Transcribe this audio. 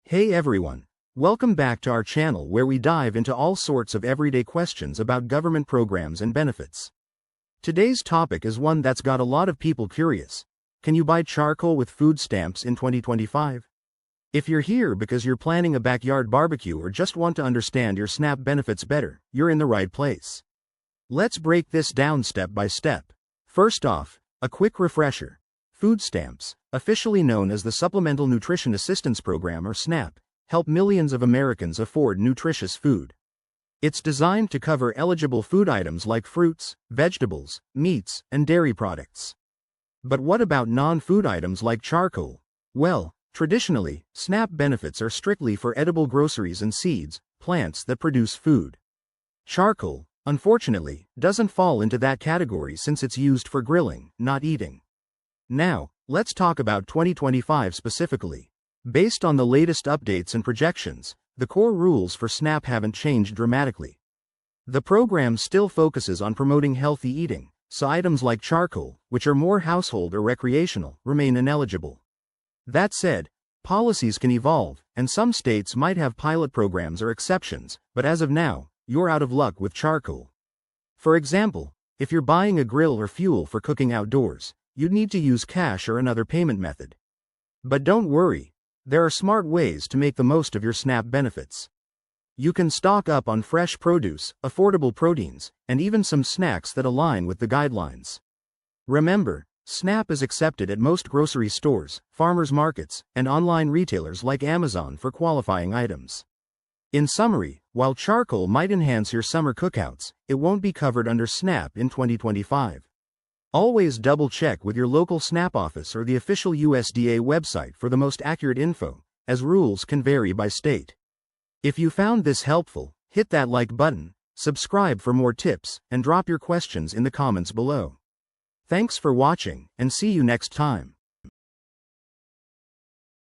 Hey everyone! Welcome back to our channel where we dive into all sorts of everyday questions about government programs and benefits. Today's topic is one that's got a lot of people curious. Can you buy charcoal with food stamps in 2025? If you're here because you're planning a backyard barbecue or just want to understand your SNAP benefits better, you're in the right place. Let's break this down step by step. First off, a quick refresher. Food stamps, officially known as the Supplemental Nutrition Assistance Program or SNAP, help millions of Americans afford nutritious food. It's designed to cover eligible food items like fruits, vegetables, meats, and dairy products. But what about non-food items like charcoal? Well, traditionally, SNAP benefits are strictly for edible groceries and seeds, plants that produce food. Charcoal, unfortunately, doesn't fall into that category since it's used for grilling, not eating. Now, let's talk about 2025 specifically. Based on the latest updates and projections, the core rules for SNAP haven't changed dramatically. The program still focuses on promoting healthy eating, so items like charcoal, which are more household or recreational, remain ineligible. That said, policies can evolve, and some states might have pilot programs or exceptions, but as of now, you're out of luck with charcoal. For example, if you're buying a grill or fuel for cooking outdoors, you'd need to use cash or another payment method. But don't worry, there are smart ways to make the most of your SNAP benefits. You can stock up on fresh produce, affordable proteins, and even some snacks that align with the guidelines. Remember, SNAP is accepted at most grocery stores, farmers markets, and online retailers like Amazon for qualifying items. In summary, while charcoal might enhance your summer cookouts, it won't be covered under SNAP in 2025. Always double-check with your local SNAP office or the official USDA website for the most accurate info, as rules can vary by state. If you found this helpful, hit that like button, subscribe for more tips, and drop your questions in the comments below. Thanks for watching, and see you next time.